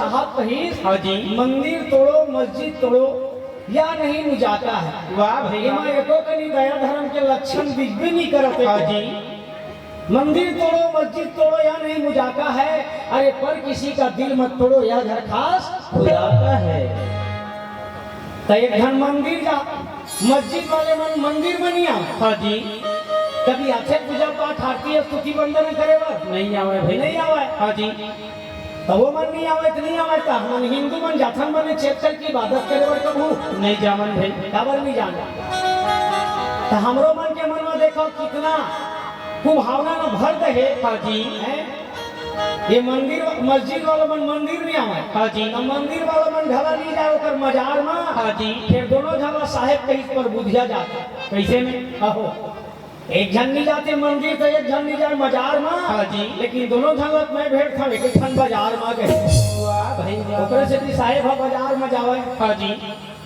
साहब कहीं हाँ जी। मंदिर तोड़ो मस्जिद तोड़ो या नहीं मुझाता है। वाह भैया। एमा एको कनी दया धर्म के लक्षण दिखबे नहीं करते। हाँ जी। मंदिर तोड़ो मस्जिद तोड़ो या नहीं मुझाता है, अरे पर किसी का दिल मत तोड़ो या घर खास खुदाता है। तो एक घन मंदिर जा मस्जिद वाले मन मंदिर बनिया। हाँ जी। कभी आथे पूजा पाठ आरती स्तुति वंदन करे बर नहीं आवे भाई। नहीं आवे। हाँ जी। तो वो मन नहीं आवे तो नहीं आवे। तो हम हिंदू मन जाथन मन चेतकर की इबादत करे बर कबू नहीं जामन भाई। खबर नहीं जाना। तो हमरो मन के मन में देखो कितना कुभावना न भर दे। हाँ जी। ये मंदिर मस्जिद वाला मन मंदिर में आवे। हाँ जी। तो मंदिर वाला मन ढला नहीं जाए कर मजार में। हाँ जी। फिर दोनों ढला साहेब कहीं पर बुधिया जाता कैसे में? आहो एक जन नहीं जाते मंदिर तो एक जन नहीं जाए मजार में। हाँ जी। लेकिन दोनों झलक में भेंट था एक ठन बाजार में गए। वाह भाई। ओकरे से भी साहेब हा बाजार में जावे। हाँ जी।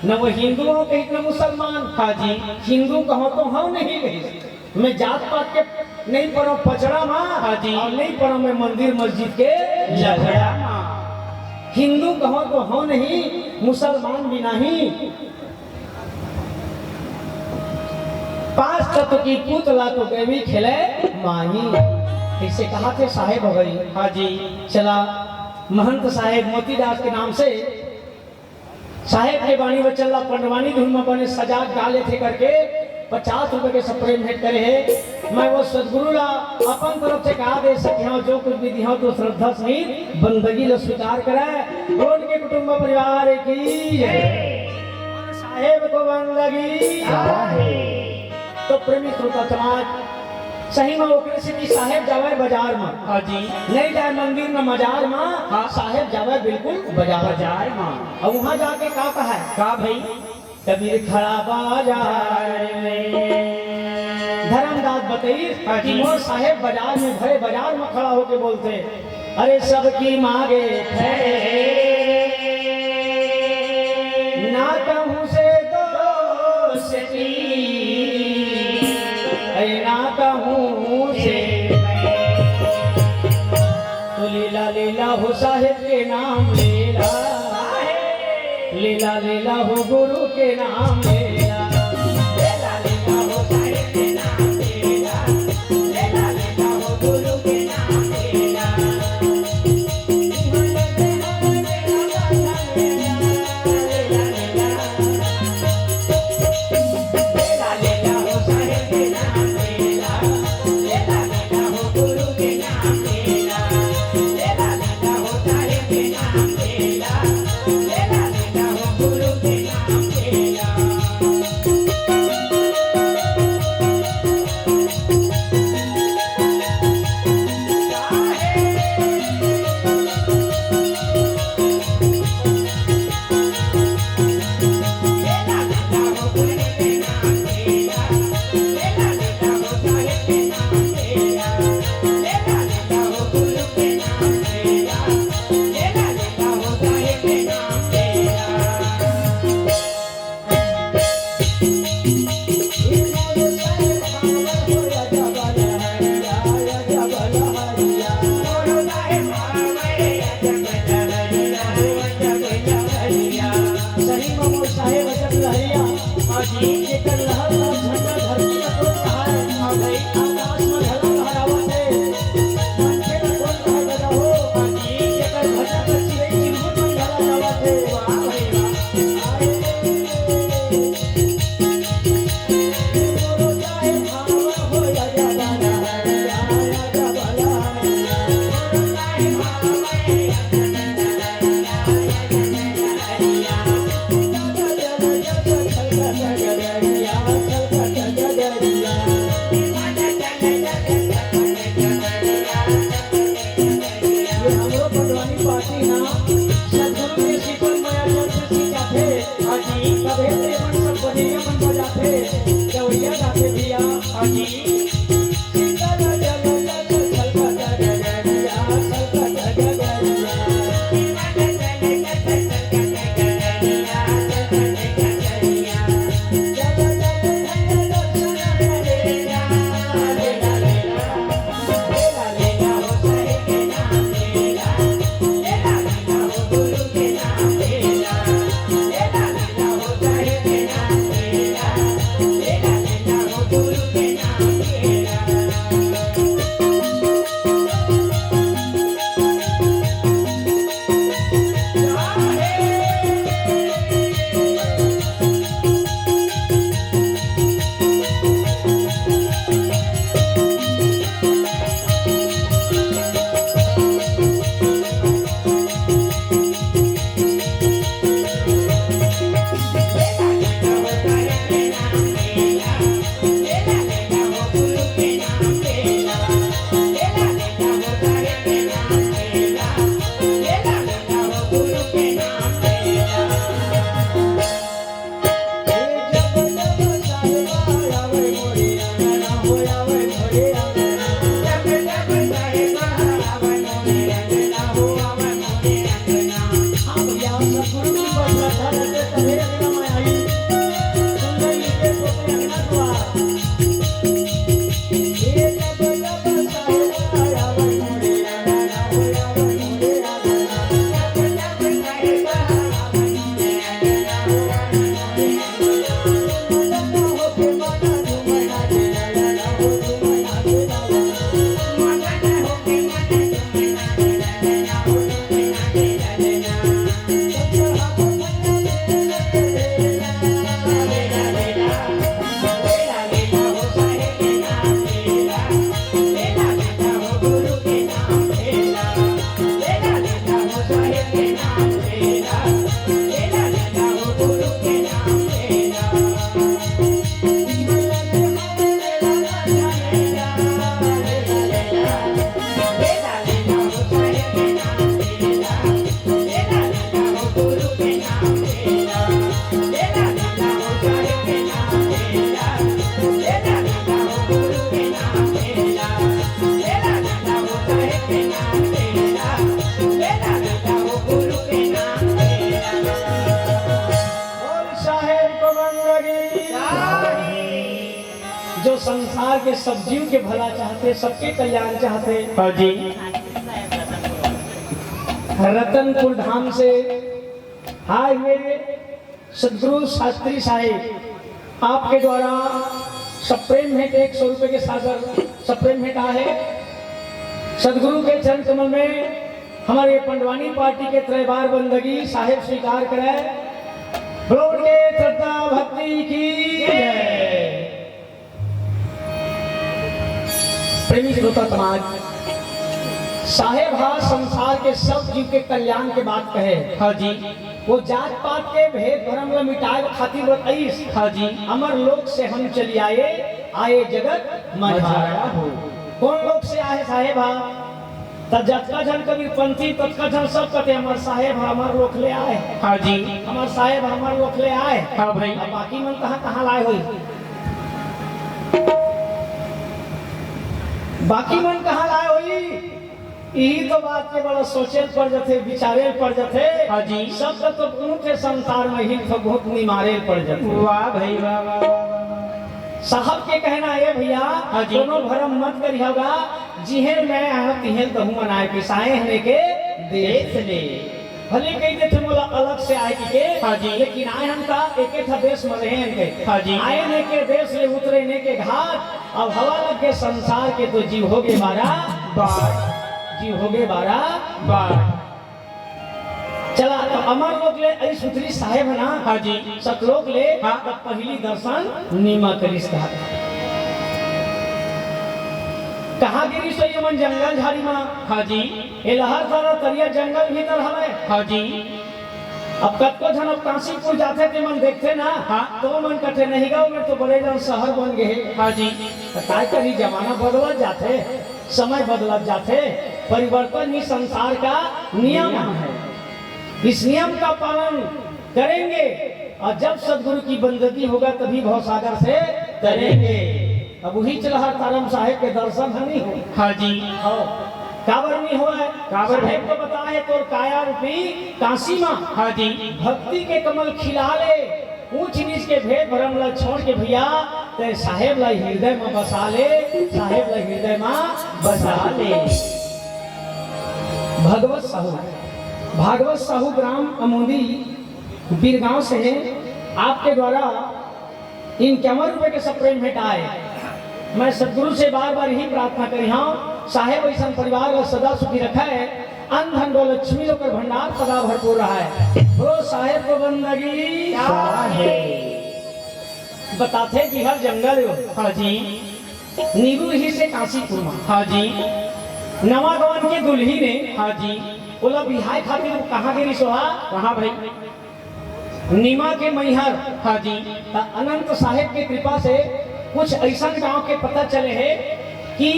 न वो हिंदू हो कहीं न मुसलमान। हाँ जी। हिंदू कहो तो हम नहीं गई। मैं जात पात के नहीं पढ़ो पचड़ा माँ। हाँ जी। और नहीं पढ़ो मैं मंदिर मस्जिद के झगड़ा। हिंदू कहो तो हो नहीं मुसलमान भी नहीं। पांच तत्व की पुतला तो देवी खेले माही। इसे कहा थे साहेब हो गई। हाँ जी। चला महंत साहेब मोतीदास के नाम से साहेब के बाणी में चला पंडवानी धुन में बने सजा डाले थे करके 50 रुपए के स्प्रे भेंट करे है। मैं वो सदगुरु ला अपन तरफ से कहा दे सके जो कुछ भी दिया तो श्रद्धा सहित बंदगी ला स्वीकार करे। रोड के कुटुंब परिवार की साहेब को बंदगी। तो प्रेमी श्रोता समाज सही में ओकरे से भी साहेब जावे बाजार में। हाँ जी। नहीं जाए मंदिर में मजार में। हाँ। साहेब जावे बिल्कुल बाजार में। और वहाँ जाके का कहा है का भाई? कबीर खड़ा बाजार में धर्मदास बताइए कि मोर साहेब बाजार में भरे बाजार में खड़ा होके बोलते अरे सबकी मांगे ना कहूँ से दोस्ती ना कहूँ से तो लीला लीला हो साहेब के नाम लीला लीला लीला हो गुरु के नाम लीला लीला लीला हो साहेब के नाम लीला लीला लीला हो गुरु के नाम लीला गुरु जो संसार के सब जीव के भला चाहते, सबके कल्याण चाहते। हाँ जी। रतनपुर धाम से आए हुए सदगुरु शास्त्री साहिब आपके द्वारा सप्रेम भेंट 100 रुपए के सागर सप्रेम भेंट है। सदगुरु के चरण कमल में हमारे पंडवानी पार्टी के त्रैबार बंदगी साहिब स्वीकार करे। बोल के श्रद्धा भक्ति की जय। प्रेमी श्रोता समाज, साहेब हाँ संसार के सब जीव के कल्याण के बात कहे। हाँ जी। वो जात पात के भेद भरम ला मिटाए खातिर बताइस। हाँ जी। अमर लोक से हम चली आए जगत मझाया हो। कौन लोक से आए साहेब हाँ? तब जतका जन कबीर पंथी ततका जन सब कहते हमार साहेब हमार लोक ले आए। हाँ जी। हमार साहेब हमार लोक ले आए। हाँ भाई। अब बाकी मन कहाँ लाए हुई? बाकी मन कहाँ लाए हुई? यही तो बात के बड़ा सोचे पड़ जाते, विचारे पड़ जाते। हाँ जी। सब तो पूरे संसार में ही तो बहुत निमारे पड़ जाते। वाह भाई वाह वाह वाह। साहब के कहना है भैया, हाँ जी। दोनों भरम मत करिएगा। जिहे मैं आया तिहे तहु मनाए पिसाए हने के देश ले। भले कई थे मोला अलग से आए के। हाँ जी। लेकिन आए हम का एक था देश में रहे के। हाँ जी। आए ने के देश ले उतरे ने के घाट। अब हवा लग के संसार के तो जीव हो गए 12 जीव हो गए 12। चला तो अमर लोग ले अरे सुथरी साहेब है ना। हाँ जी। सतलोक ले हाँ। तब पहली दर्शन नीमा करिस कहा। कहाँ गिरी सो ये मन जंगल झाड़ी में। हाँ जी। ये लहर सारा तरिया जंगल भीतर हवे। हाँ जी। अब कत्को जन अब काशीपुर जाते थे मन देखते ना। हाँ। तो मन कटे नहीं गाँव में तो बड़े जन शहर बन गए। हाँ जी। काय करी जमाना बदलत जाते, समय बदलत जाते। परिवर्तन ही संसार का नियम है। इस नियम का पालन करेंगे और जब सदगुरु की बंदगी होगा तभी भवसागर से करेंगे। अब वही चलहर तारम साहेब के दर्शन हनी हो। हाँ जी। काबर नहीं हुआ है। काबर है। साहेब को बताए तो काया रूपी काशी माँ। हाँ जी। भक्ति के कमल खिला ले। ऊंच नीच के भेद भरम ला छोड़ के भैया तेरे साहेब ला हृदय में बसा ले। साहेब ला हृदय में बसा ले। भागवत साहू ग्राम अमोदी बीरगांव से आपके द्वारा इन 51 रुपए के सप्रेम भेंट आए। मैं सदगुरु से बार बार यही प्रार्थना करी हाँ साहेब ऐसा परिवार और सदा सुखी रखा है अन्न धन दो लक्ष्मी लोकर भंडार सदा भरपूर रहा है वो साहेब को बंदगी बताते कि हर जंगल हो हाँ जी नीरू ही से काशीपुर में हाँ जी नवा गवन के दुल्ही ने हाँ जी बोला बिहाय खातिर कहाँ गिरी सोहा कहाँ भाई नीमा के मैहर हाँ जी अनंत साहेब की कृपा से कुछ ऐसा गांव के पता चले हैं कि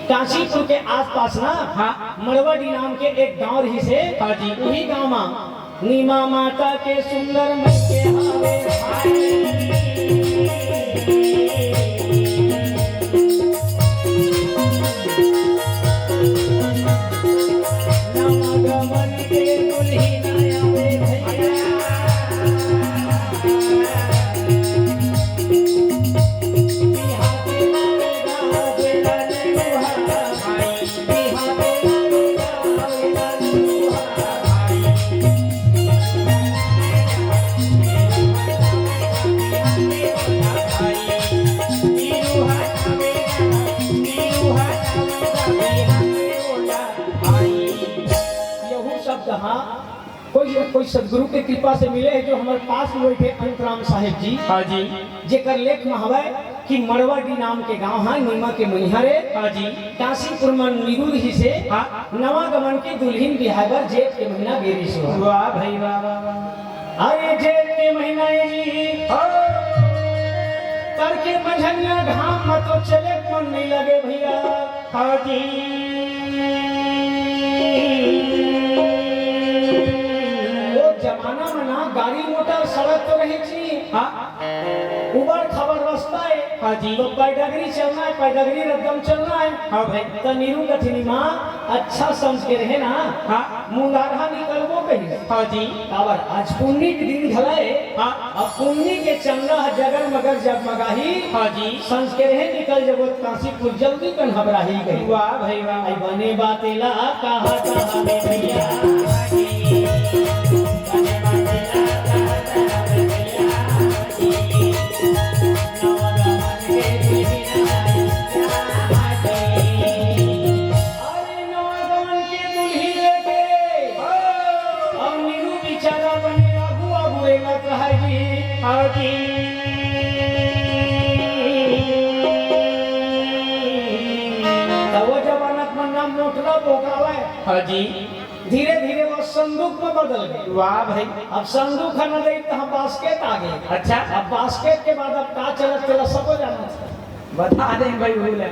काशीपुर के आसपास ना हाँ मड़वाडी नाम के एक गांव रही से हाँ जी वही गांव में नीमा माता के सुंदर मन के हावे नवगमन के दुल्ही नया वे भैया कोई सदगुरु के कृपा से मिले है जो हमारे पास में बैठे अंतराम साहेब जी हाँ जी जेकर लेख में हवे कि मड़वाडी नाम के गांव है नीमा के मैहरे हाँ जी काशीपुर में निरूर ही से हाँ नवा गमन की दुल्हन बिहावर जेठ के महीना गेरी से वाह भाई वाह वाह वाह अरे जेठ के महीना जी करके मझनिया घाम मत तो चले मन नहीं लगे भैया हाँ जी जमाना में ना गाड़ी मोटर सड़क तो रही थी हाँ उबर खबर रास्ता है हाँ जी तो पैदगरी चलना है पैदगरी रकदम चलना है हाँ भाई तो नीरू कथनी माँ अच्छा समझ के रहे ना हाँ मुंगारा निकलबो कहीं हाँ जी काबर आज पुण्य के दिन घलाए हाँ अब पुण्य के चंदा जगर मगर जगमगाही हाँ जी संस के रहे निकल जब काशीपुर जल्दी कन घबराही गई वाह भाई वाह आई बने बातेला कहा कहा में भैया हाँ जी धीरे धीरे वो संदूक में बदल गए वाह भाई अब संदूक है न गई तो हम बास्केट आ गए अच्छा अब बास्केट के बाद अब का चलत चला सबको जाना था बता दें भाई भूल है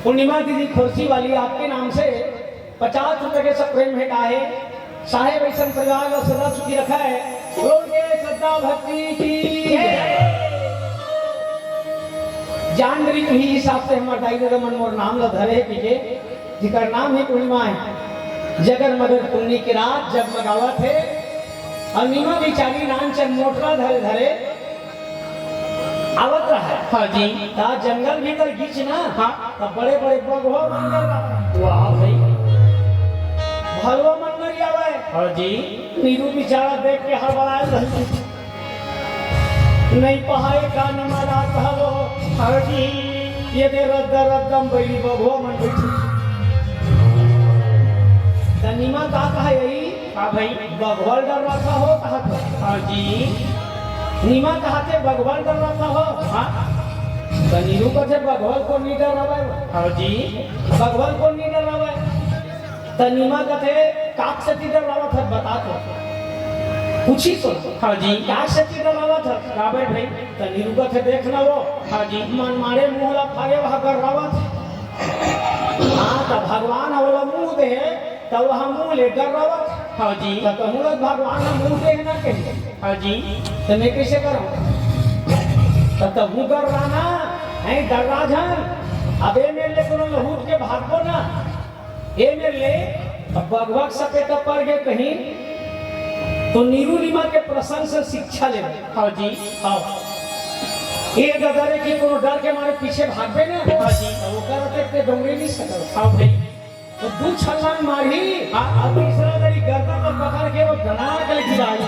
पूर्णिमा दीदी खुर्सी वाली आपके नाम से 50 रुपए के सब प्रेम भेंट आए साहेब ऐसा परिवार का सदा सुखी रखा है श्रद्धा भक्ति की जान रही ही हिसाब से हमारे दाई मन मोर नाम ला धरे पीछे जिकर नाम ही पूर्णिमा है जगर मगर पुण्य की रात जगमगावत है और नीमा बिचारी नाम चल मोटरा धरे धरे आवत रहा है हाँ जी ता जंगल भीतर गीच ना हाँ तब बड़े बड़े बगहो मंदिर वाह भाई भलवा मंदिर आवे हाँ जी नीरू बिचारा देख के हड़बड़ाए रही नहीं पहाए का नमरा कहलो हाँ जी ये दे रद्दम बैली बगहो मन बैठी तनीमा का कहा यही हाँ भाई बगवाल डर रखा हो कहा हाँ जी नीमा कहते बगवाल डर रखा हो हाँ नीरू कहते बगवाल को नहीं डर रहा हाँ जी बगवाल को नहीं डर रहा तनीमा कहते काक से डर रहा था बता तो पूछी तो हाँ जी काक से डर रहा था काबर भाई नीरू कहते देखना वो हाँ जी मन मारे मुंह ला फागे वहां कर रहा था हाँ तो भगवान वाला मुंह दे तो वहां मुंह ले डर रहा था हाँ जी तो कहूँ भगवान ने मुंह दे ना कहीं हाँ जी तो मैं कैसे करूँ तब वो कर रहा ना है डर रहा था अबे मेरे लिए कोनो लहूट के भागो ना ये मेरे लिए अब भगवत सके तब पड़ गए कहीं तो नीरू नीमा के प्रसंग से शिक्षा ले हाँ जी आओ ये डरे कि कोनो डर के मारे पीछे भागबे ना हाँ जी तो वो करते के डोंगरी नहीं सकल हाँ भाई तो दू छलांग मारी और तीसरा गरी गर्दन पर पकड़ के वो धड़ाक के गिराई।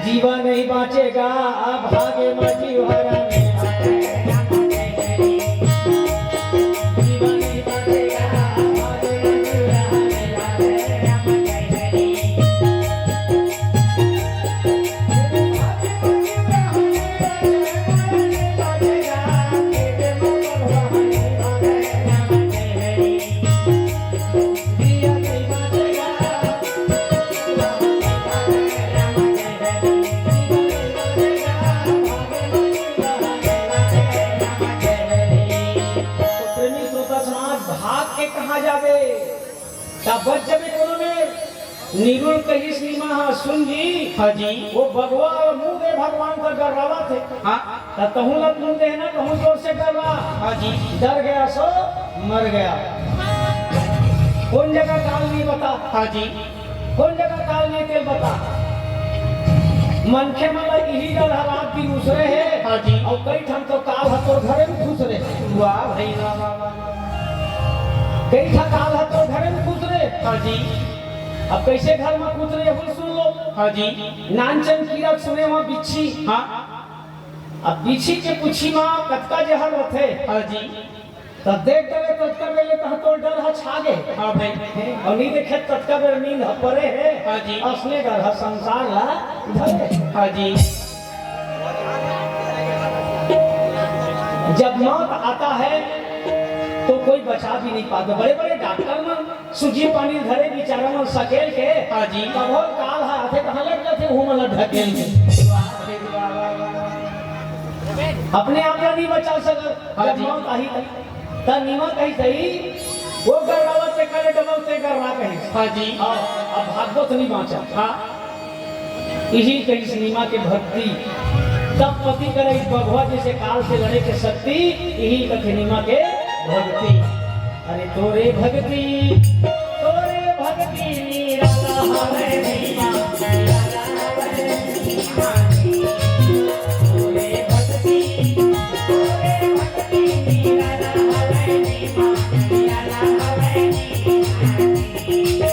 जीवा नहीं बाँचेगा अब भागे में जीवहरा बच जबे कोनो में निरुल कही सीमा सुन जी। हाँ जी। वो भगवा मुंह दे भगवान का गर्रावा थे। हाँ। कहूँ लग मुंह दे ना कहूँ जोर से गर्रा। हाँ जी। डर गया सो मर गया। कौन जगह काल नहीं बता। हाँ जी। कौन जगह काल नहीं तेल बता। मनखे मला यही डर रात की दूसरे है। हाँ जी। और कई ठम तो काल हतो घरे में दूसरे। वाह भाई वाह वाह वाह। कई ठा काल हतो घरे में दूसरे। हाँ जी। अब कैसे घर में कूद रहे हो सुन लो। हाँ जी। नानचन कीड़ा सुने वहाँ बिच्छी। हाँ। अब बिच्छी के पूछी माँ कतका जहर होते। हाँ जी। तब देख करे तत्का बेले तह तो डर है छागे। हाँ भाई। और नहीं देखे तत्का बेले नींद परे है। हाँ जी। असले घर है संसार ला धरे। हाँ जी। जब मौत आता है तो कोई बचा भी नहीं पाता। बड़े बड़े डॉक्टर मन सुजी पानी धरे बेचारा मन सकेल के। हाँ जी। कब और काल है आते कहाँ लग जाते हूँ मतलब ढकेल के। अपने आप नहीं बचा सकर। हाँ जब जी। मौत आई तब नीमा कही सही वो गर्रावत से करे डबल से गर्रा कही। हाँ जी। अब भागवत नहीं बाँचा। हाँ। यही कही सिनेमा के भक्ति तब पति करे भगवा जैसे काल से लड़े के शक्ति यही कथे नीमा के भक्ति। अरे तोरे भक्ति निराला हवे नीमा निराला हवे नीमा। तोरे भक्ति निराला हवे नीमा निराला हवे नीमा।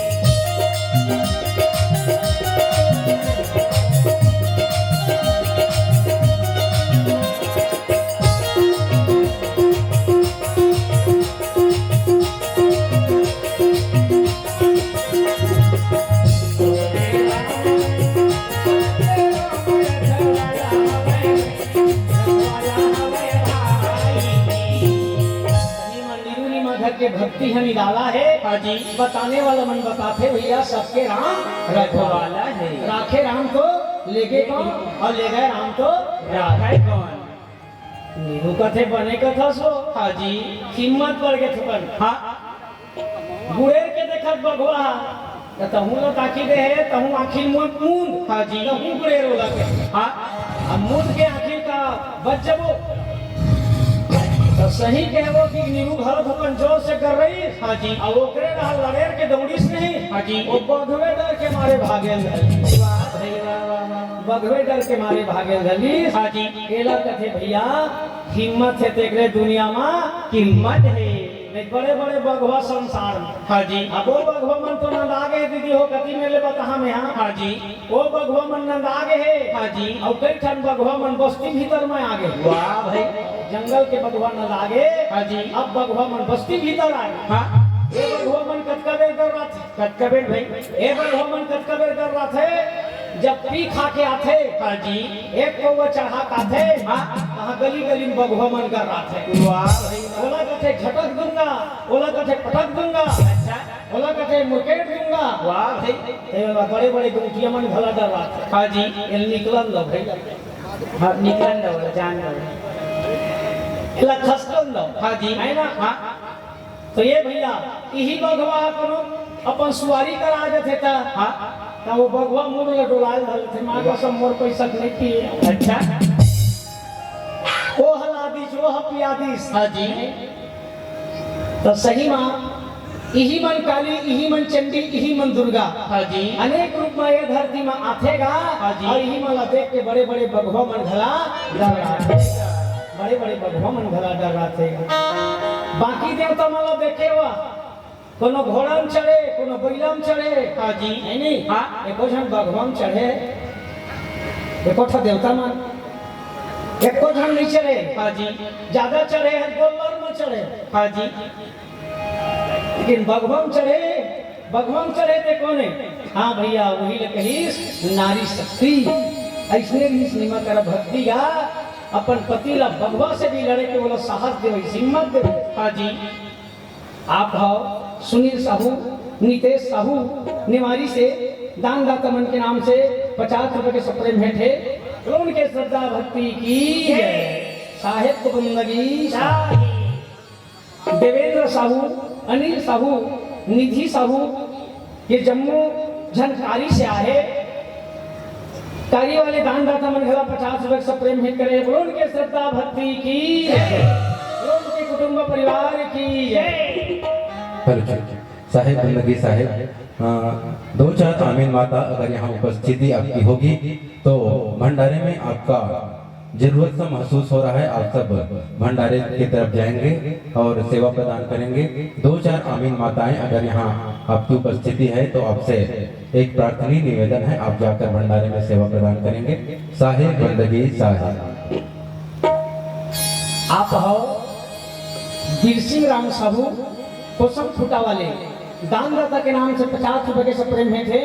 के भक्ति है निराला है। हाँ जी। बताने वाला मन बताते भैया सबके राम रखवाला है। राखे राम को लेके कौन और ले गए राम को राखे कौन। नीरू कथे बने कथा सो। हाँ जी। हिम्मत बढ़ के थपन। हाँ। गुड़ेर के देखत बगवा तहूँ लो ताकी दे है तहूँ आखिर मूंद। हाँ जी। तहूँ गुड़ेर होला के। हाँ। अब मूंद के आखिर का बच जबो तो सही कहबो कि नीरू भरत अपन जोर से कर रही। हाँ जी। अब ओकरे रहा लड़ेर के दौड़ीस नहीं। हाँ जी। वो बघवे डर के मारे भागे बघवे डर के मारे भागे धली। हाँ जी। केला कथे भैया हिम्मत है तेरे दुनिया में हिम्मत है। बड़े बड़े बघवा संसार में। हाँ जी। अब वो बघवा मन तो नंद आगे दीदी हो कति मेले बता में। हाँ जी। वो बघवा मन नंद आगे है। हाँ जी। और कई ठन बघवा मन बस्ती भीतर में आगे। वाह भाई। जंगल के बघवा नंद आगे। हाँ जी। अब बघवा मन बस्ती भीतर आए। हाँ। ये बघवा मन कतका बेर कर रहा थे। कतका बेर भाई। ये बघवा मन कतका बेर कर रहा थे। जब पी खा के आते। हाँ जी। एक कौवा चढ़ा काथे। हाँ। वहाँ गली गली में बघवा मन कर रहा थे। वाह भाई। ओला कथे झटक दूंगा, ओला कथे पटक दूंगा, अच्छा। ओला कथे मुकेट दूंगा। वाह भाई। ते बड़े बड़े गुंटिया मन भला डर रहा था। हाँ जी। ये निकलन दो भाई। हाँ निकलन दो जान दो। इला खसकन दो। हाँ जी। है ना। हाँ। तो ये भैया यही बघवा अपनो अपन सुवारी करा देते था। हाँ। तो वो बघवा मुड़ ले डोलाल धल थे मां को सब मोर पैसा नहीं किए। अच्छा। वो हलादीस वो हपियादीस। हाँ जी। तो सही मां यही मन काली यही मन चंडी यही मन दुर्गा। हाँ जी। अनेक रूप में ये धरती में आथेगा। हाँ जी। और यही मला देख के बड़े बड़े बघवा मन घला डर रहा थे। बड़े बड़े बघवा मन घला डर रहा थे। बाकी देवता माला देखे हुआ कोनो घोड़ा में चढ़े कोनो बैला में चढ़े हाँ जी। है नहीं हाँ। एको जन भगवान चढ़े एको ठा देवता मान एको जन नहीं चढ़े हाँ जी। ज्यादा चढ़े हैं गोलर में चढ़े हाँ जी। लेकिन भगवान चढ़े थे कौन है हाँ भैया वही कही नारी शक्ति ऐसने भी सिनेमा कर भक्ति का अपन पति ला भगवा से भी लड़े के बोलो साहस दे हिम्मत दे। हाँ जी। आप भाव सुनील साहू नीतेश साहू निवारी से दान दाता मन के नाम से 50 रुपए के सप्रे भेंट है उनके श्रद्धा भक्ति की साहित्य बंदगी देवेंद्र साहू अनिल साहू निधि साहू ये जम्मू झनकारी से आए कार्य वाले दान दाता मन घरा 50 रुपए से प्रेम भेंट करे बोलो उनके श्रद्धा भक्ति की बोलो उनके कुटुंब परिवार की साहेब बंदगी साहेब 2-4 आमीन माता अगर यहाँ उपस्थिति आपकी होगी तो भंडारे में आपका जरूरत सा महसूस हो रहा है। आप सब भंडारे की तरफ जाएंगे और सेवा प्रदान करेंगे। 2-4 आमीन माताएं अगर यहाँ आपकी उपस्थिति है तो आपसे एक प्रार्थनीय निवेदन है, आप जाकर भंडारे में सेवा प्रदान करेंगे। साहेब बंदगी साहेब। आप हो वीर सिंह राम साहू कोसम फूटा वाले दानदाता के नाम से 50 रुपए के सप्रे में थे